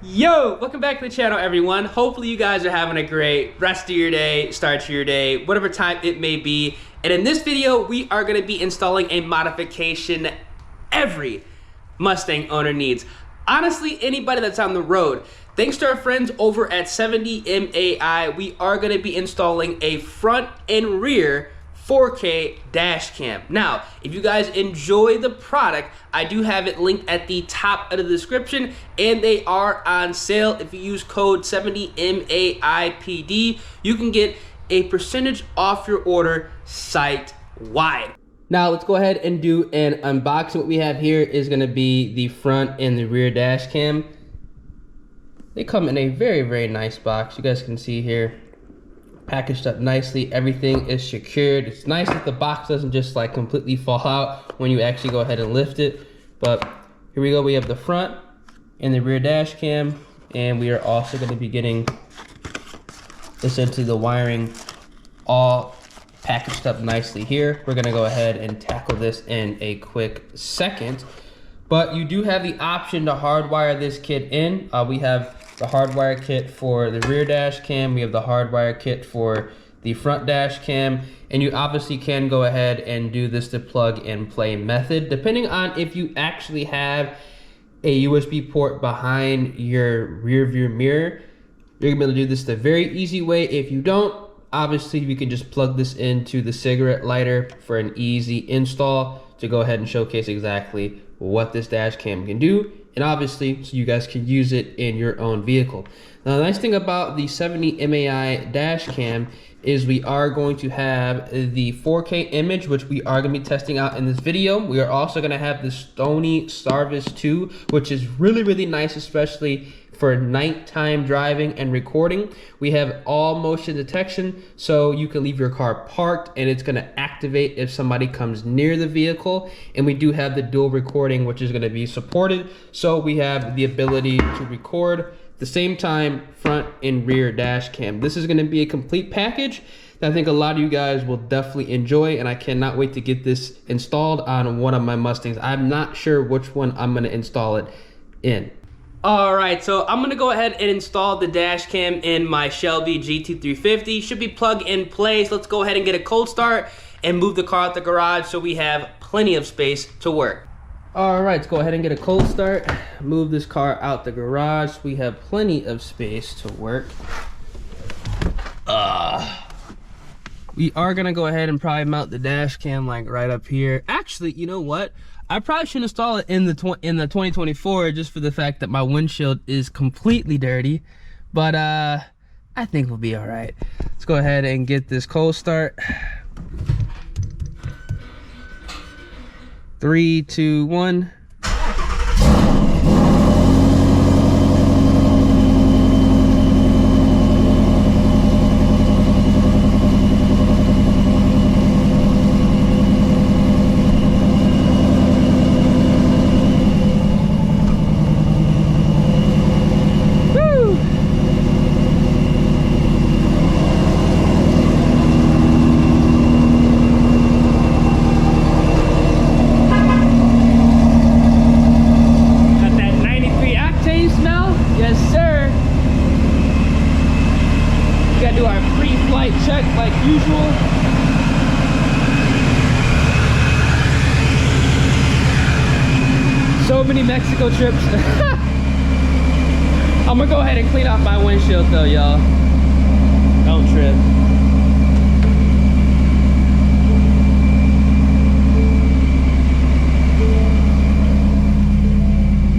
Yo, welcome back to the channel, everyone. Hopefully you guys are having a great rest of your day, start to your day, whatever time it may be. And in this video, we are gonna be installing a modification every Mustang owner needs. Honestly, anybody that's on the road. Thanks to our friends over at 70MAI, we are gonna be installing a front and rear 4K dash cam. Now, if you guys enjoy the product, I do have it linked at the top of the description, and they are on sale. If you use code 70MAIPD, you can get a percentage off your order site-wide. Now, let's go ahead and do an unboxing. What we have here is gonna be the front and the rear dash cam. They come in a very, very nice box. You guys can see here, packaged up nicely. Everything is secured. It's nice that the box doesn't just like completely fall out when you actually go ahead and lift it. But here we go. We have the front and the rear dash cam, and we are also going to be getting essentially the wiring all packaged up nicely here. We're going to go ahead and tackle this in a quick second. But you do have the option to hardwire this kit in. We have the hardwire kit for the rear dash cam. We have the hardwire kit for the front dash cam. And you obviously can go ahead and do this the plug and play method. Depending on if you actually have a USB port behind your rear view mirror, you're gonna be able to do this the very easy way. If you don't, obviously you can just plug this into the cigarette lighter for an easy install to go ahead and showcase exactly what this dash cam can do, and obviously so you guys can use it in your own vehicle. Now, the nice thing about the 70MAI dash cam is we are going to have the 4K image, which we are going to be testing out in this video. We are also going to have the Sony Starvis 2, which is really, really nice, especially for nighttime driving and recording. We have all motion detection, so you can leave your car parked and it's gonna activate if somebody comes near the vehicle. And we do have the dual recording, which is gonna be supported. So we have the ability to record at the same time, front and rear dash cam. This is gonna be a complete package that I think a lot of you guys will definitely enjoy, and I cannot wait to get this installed on one of my Mustangs. I'm not sure which one I'm gonna install it in. All right, so I'm gonna go ahead and install the dash cam in my Shelby GT350. Should be plug and play. So let's go ahead and get a cold start and move the car out the garage so we have plenty of space to work. All right, let's go ahead and get a cold start. Move this car out the garage. We have plenty of space to work. We are gonna go ahead and probably mount the dash cam like right up here. Actually, you know what? I probably should install it in the 2024 just for the fact that my windshield is completely dirty, but I think we'll be all right. Let's go ahead and get this cold start. 3, 2, 1. Do our pre-flight check like usual. So many Mexico trips. I'm gonna go ahead and clean off my windshield though, y'all. Don't trip.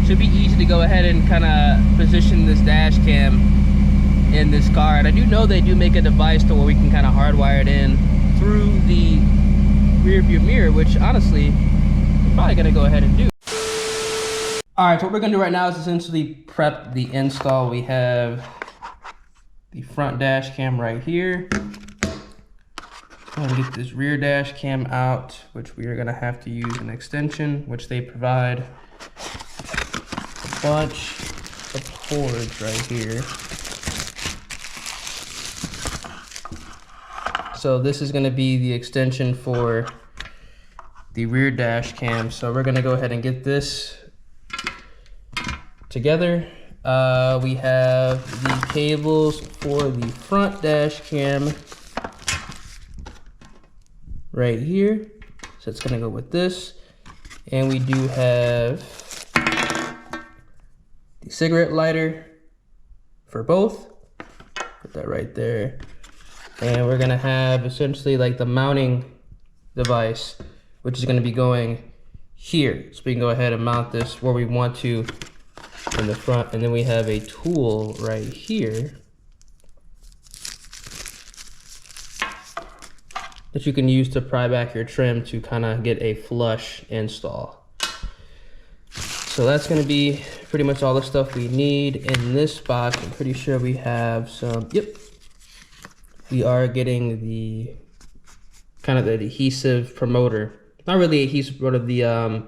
Should be easy to go ahead and kind of position this dash cam in this car, and I do know they do make a device to where we can kind of hardwire it in through the rear view mirror, which honestly we're probably gonna go ahead and do. All right, so what we're gonna do right now is essentially prep the install. We have the front dash cam right here. I'm gonna get this rear dash cam out, which we are gonna have to use an extension, which they provide a bunch of cords right here. So this is going to be the extension for the rear dash cam. So we're going to go ahead and get this together We have the cables for the front dash cam right here. So it's gonna go with this. And we do have the cigarette lighter for both. Put that right there. And we're gonna have essentially like the mounting device, which is gonna be going here. So we can go ahead and mount this where we want to in the front. And then we have a tool right here that you can use to pry back your trim to kind of get a flush install. So that's gonna be pretty much all the stuff we need in this box. I'm pretty sure we have some, yep. We are getting the kind of the adhesive promoter. Not really adhesive promoter, the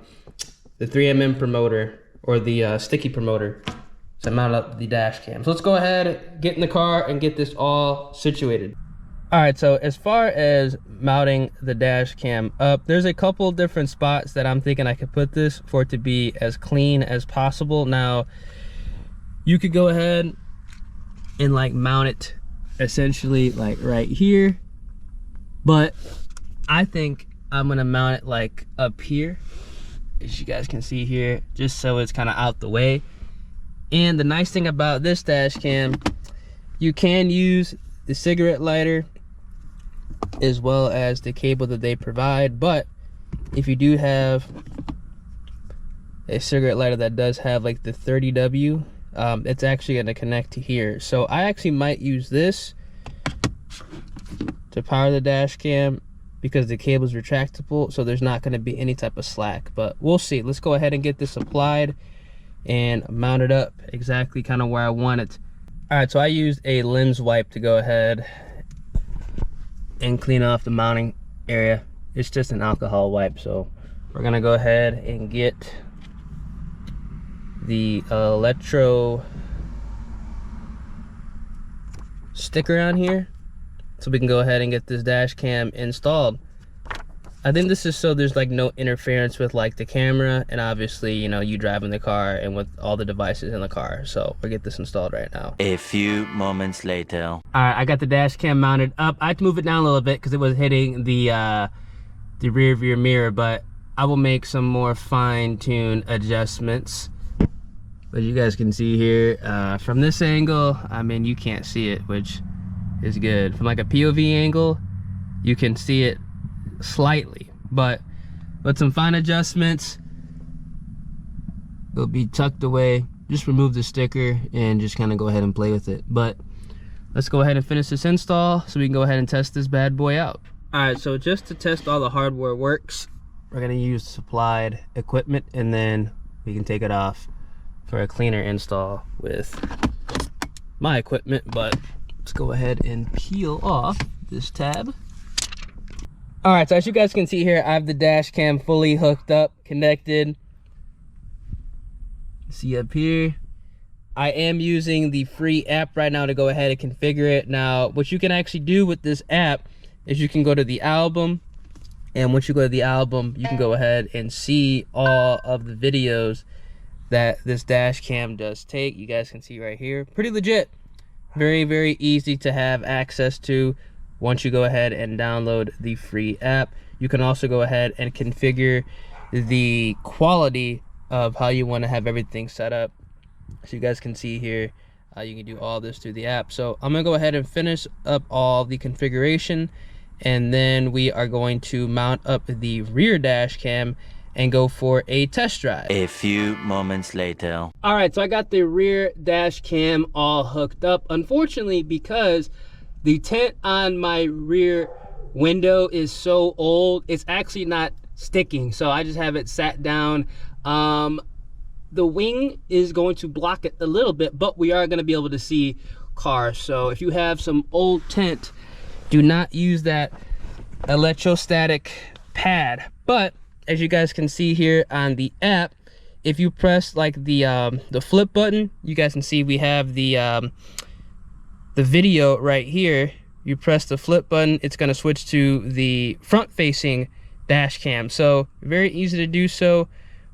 3mm promoter or the sticky promoter to mount up the dash cam. So let's go ahead, get in the car and get this all situated. All right, so as far as mounting the dash cam up, there's a couple different spots that I'm thinking I could put this for it to be as clean as possible. Now, you could go ahead and like mount it essentially like right here, but I think I'm gonna mount it like up here, as you guys can see here, just so it's kind of out the way. And the nice thing about this dash cam, you can use the cigarette lighter as well as the cable that they provide, but if you do have a cigarette lighter that does have like the 30W, it's actually going to connect to here. So I actually might use this to power the dash cam because the cable is retractable, so there's not going to be any type of slack, but we'll see. Let's go ahead and get this applied and mount it up exactly kind of where I want it. All right, so I used a lens wipe to go ahead and clean off the mounting area. It's just an alcohol wipe, so we're gonna go ahead and get the electro sticker on here so we can go ahead and get this dash cam installed. I think this is so there's like no interference with like the camera and obviously, you know, you driving the car and with all the devices in the car. So we'll get this installed right now. A few moments later. All right, I got the dash cam mounted up. I had to move it down a little bit because it was hitting the rear view mirror, but I will make some more fine-tuned adjustments. But you guys can see here from this angle, I mean, you can't see it, which is good. From like a POV angle, you can see it slightly, but with some fine adjustments, it'll be tucked away. Just remove the sticker and just kind of go ahead and play with it. But let's go ahead and finish this install so we can go ahead and test this bad boy out. All right, so just to test all the hardware works, we're gonna use supplied equipment and then we can take it off for a cleaner install with my equipment. But let's go ahead and peel off this tab. All right, so as you guys can see here, I have the dash cam fully hooked up, connected. See up here, I am using the free app right now to go ahead and configure it. Now, what you can actually do with this app is you can go to the album, and once you go to the album, you can go ahead and see all of the videos that this dash cam does take. You guys can see right here, pretty legit. Very, very easy to have access to. Once you go ahead and download the free app, you can also go ahead and configure the quality of how you want to have everything set up. So you guys can see here, you can do all this through the app. So I'm gonna go ahead and finish up all the configuration, and then we are going to mount up the rear dash cam and go for a test drive. A few moments later. All right, so I got the rear dash cam all hooked up. Unfortunately, because the tint on my rear window is so old, it's actually not sticking. So I just have it sat down. The wing is going to block it a little bit, but we are gonna be able to see cars. So if you have some old tint, do not use that electrostatic pad. But as you guys can see here on the app, if you press like the flip button, you guys can see we have the video right here. You press the flip button, it's gonna switch to the front facing dash cam. So very easy to do so.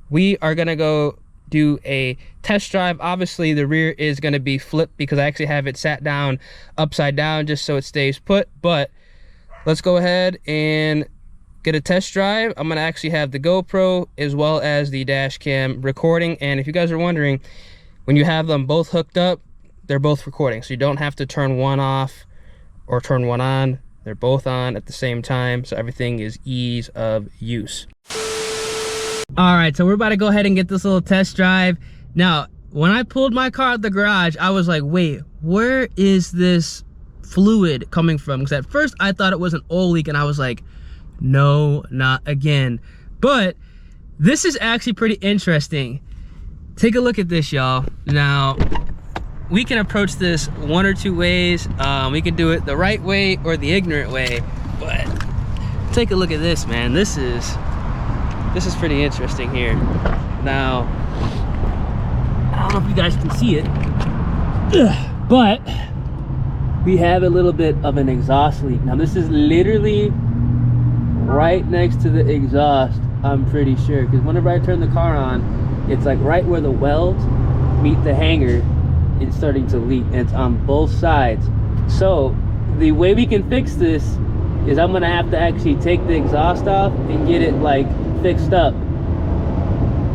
We are gonna go do a test drive. Obviously the rear is going to be flipped because I actually have it sat down upside down just so it stays put. But let's go ahead and get a test drive. I'm going to actually have the GoPro as well as the dash cam recording. And if you guys are wondering, when you have them both hooked up, they're both recording, so you don't have to turn one off or turn one on. They're both on at the same time, so everything is ease of use. All right, so we're about to go ahead and get this little test drive. Now, when I pulled my car out the garage, I was like, wait, where is this fluid coming from? Because at first I thought it was an oil leak, and I was like, no, not again. But this is actually pretty interesting. Take a look at this, y'all. Now, we can approach this one or two ways. We can do it the right way or the ignorant way, but take a look at this, man. This is pretty interesting here. Now, I don't know if you guys can see it, but we have a little bit of an exhaust leak. Now, this is literally right next to the exhaust, I'm pretty sure, because whenever I turn the car on, it's like right where the welds meet the hanger, it's starting to leak, and it's on both sides. So the way we can fix this is I'm gonna have to actually take the exhaust off and get it like fixed up,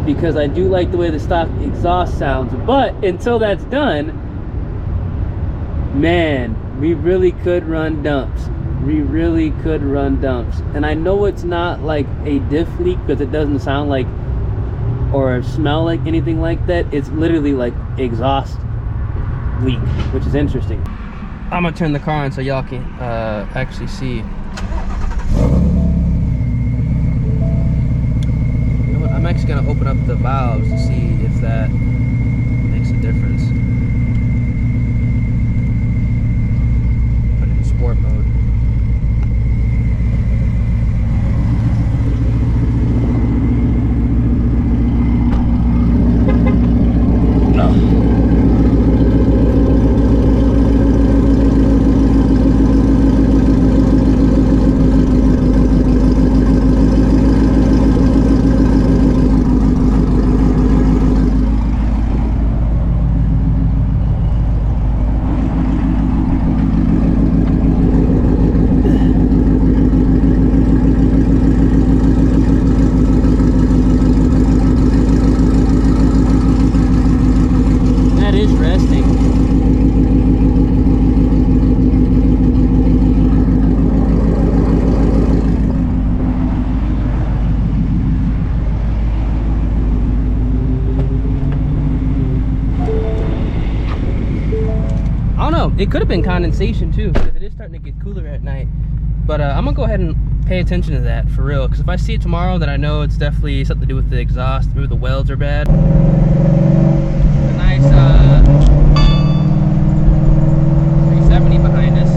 because I do like the way the stock exhaust sounds. But until that's done, man, we really could run dumps. We really could run dumps. And I know it's not like a diff leak because it doesn't sound like or smell like anything like that. It's literally like exhaust leak, which is interesting. I'm gonna turn the car on so y'all can actually see. You know what? I'm actually gonna open up the valves to see if that makes a difference. Put it in sport mode. It could have been condensation too, because it is starting to get cooler at night. But I'm gonna go ahead and pay attention to that for real, because if I see it tomorrow, then I know it's definitely something to do with the exhaust. Maybe the welds are bad. A nice 370 behind us.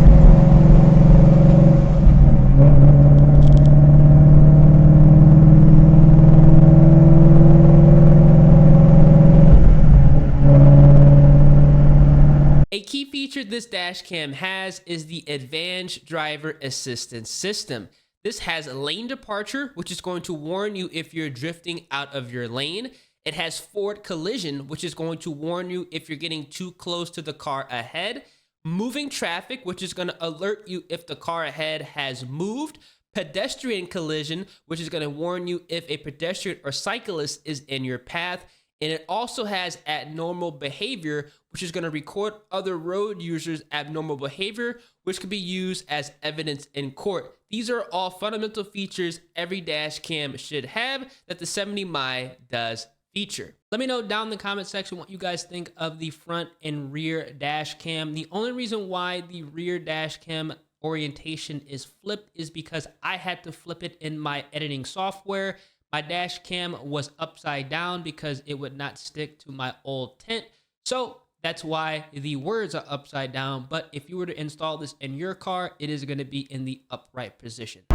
A key feature this dash cam has is the advanced driver assistance system. This has lane departure, which is going to warn you if you're drifting out of your lane. It has forward collision, which is going to warn you if you're getting too close to the car ahead. Moving traffic, which is going to alert you if the car ahead has moved. Pedestrian collision, which is going to warn you if a pedestrian or cyclist is in your path. And it also has abnormal behavior, which is going to record other road users' abnormal behavior, which could be used as evidence in court. These are all fundamental features every dash cam should have that the 70Mi does feature. Let me know down in the comment section what you guys think of the front and rear dash cam. The only reason why the rear dash cam orientation is flipped is because I had to flip it in my editing software. My dash cam was upside down because it would not stick to my old tint. So that's why the words are upside down. But if you were to install this in your car, it is going to be in the upright position.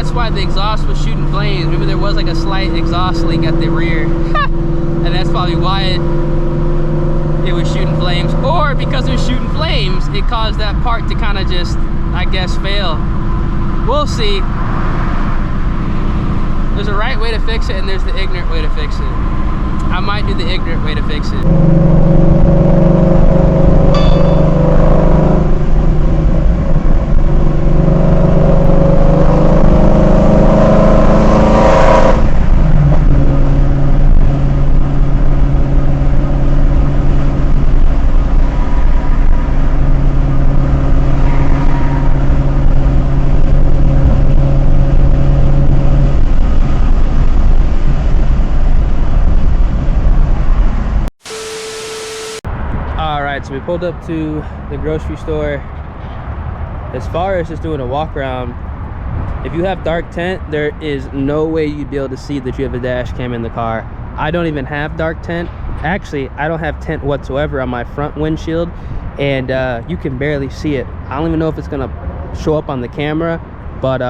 that's why the exhaust was shooting flames. Maybe there was like a slight exhaust leak at the rear. And that's probably why it was shooting flames. Or because it was shooting flames, it caused that part to kind of just, I guess, fail. We'll see. There's a right way to fix it and there's the ignorant way to fix it. I might do the ignorant way to fix it. So we pulled up to the grocery store. As far as just doing a walk around, if you have dark tint, there is no way you'd be able to see that you have a dash cam in the car. I don't even have dark tint. Actually, I don't have tint whatsoever on my front windshield, and you can barely see it. I don't even know if it's gonna show up on the camera, but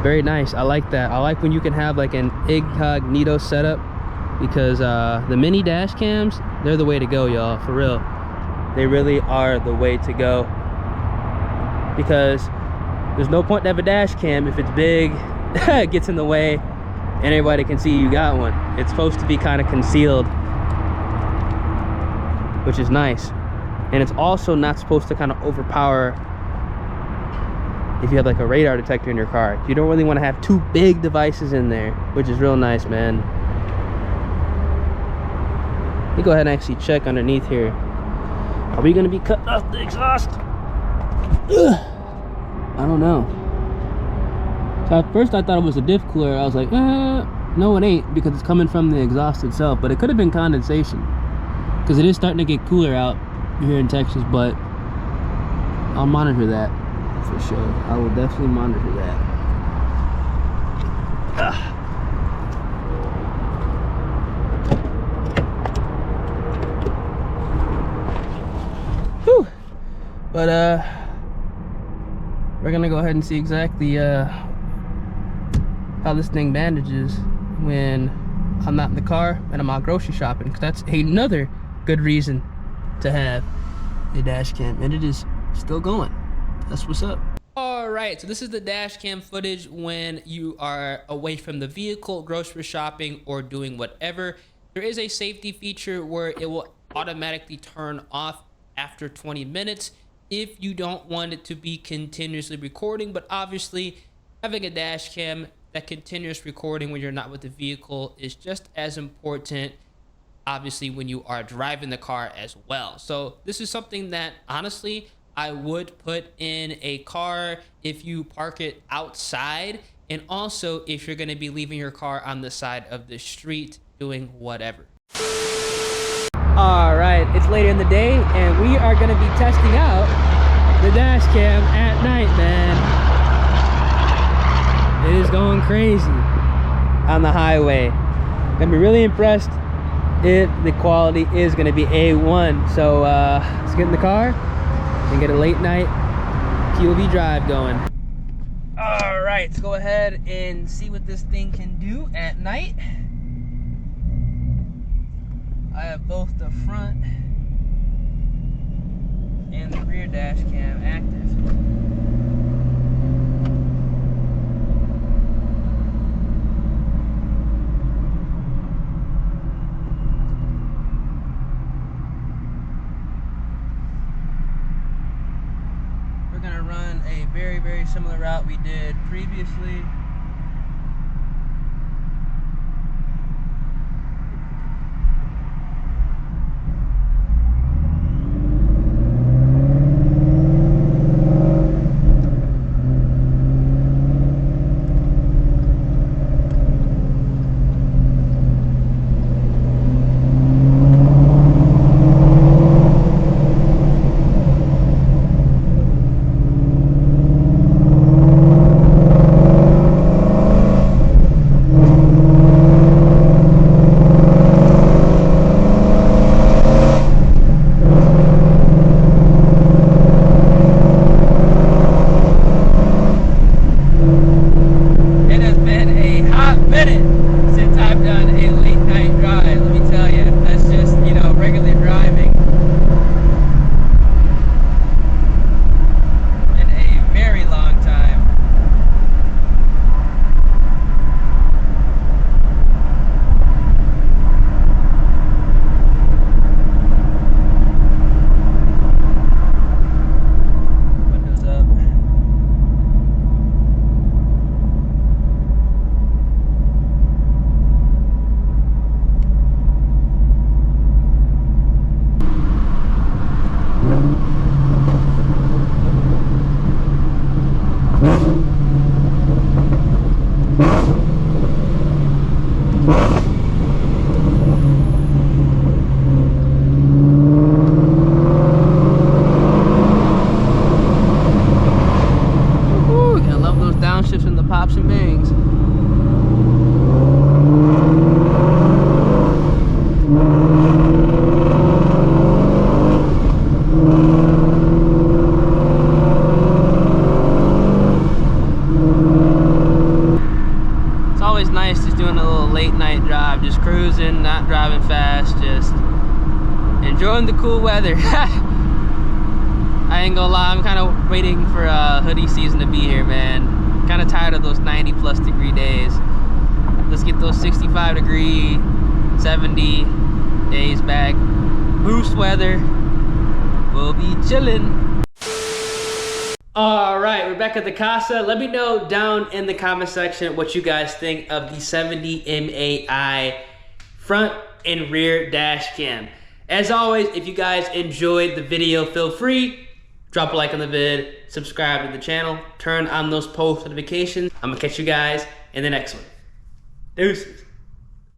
very nice. I like that. I like when you can have like an incognito setup, because the mini dash cams, they're the way to go, y'all, for real. They really are the way to go, because there's no point to have a dash cam if it's big, gets in the way, and everybody can see you got one. It's supposed to be kind of concealed, which is nice. And it's also not supposed to kind of overpower if you have like a radar detector in your car. You don't really want to have two big devices in there, which is real nice, man. Let me go ahead and actually check underneath here. Are we gonna be cutting off the exhaust? Ugh. I don't know. So at first I thought it was a diff cooler. I was like, no it ain't, because it's coming from the exhaust itself. But it could have been condensation, because it is starting to get cooler out here in Texas. But I'll monitor that for sure. I will definitely monitor that. Ugh. But we're gonna go ahead and see exactly how this thing bandages when I'm not in the car and I'm out grocery shopping, because that's another good reason to have a dash cam, and it is still going. That's what's up. All right, so this is the dash cam footage when you are away from the vehicle, grocery shopping, or doing whatever. There is a safety feature where it will automatically turn off after 20 minutes if you don't want it to be continuously recording. But obviously having a dash cam, that continuous recording when you're not with the vehicle, is just as important, obviously, when you are driving the car as well. So this is something that honestly I would put in a car if you park it outside, and also if you're going to be leaving your car on the side of the street doing whatever. All right, it's later in the day and we are going to be testing out the dash cam at night, man. It is going crazy on the highway. Gonna be really impressed if the quality is going to be A1. So let's get in the car and get a late night POV drive going. All right, let's go ahead and see what this thing can do at night. I have both the front and the rear dash cam active. We're gonna run a very similar route we did previously. shifts and the pops and bangs. It's always nice just doing a little late night drive, just cruising, not driving fast, just enjoying the cool weather. I ain't gonna lie, I'm kind of waiting for hoodie season to be here, man. Kind of tired of those 90+ degree days. Let's get those 65 degree, 70 days back. Boost weather. We'll be chilling. All right, we're back at the casa. Let me know down in the comment section what you guys think of the 70 MAI front and rear dash cam. As always, if you guys enjoyed the video, feel free, drop a like on the vid, subscribe to the channel, turn on those post notifications. I'm gonna catch you guys in the next one. Deuces.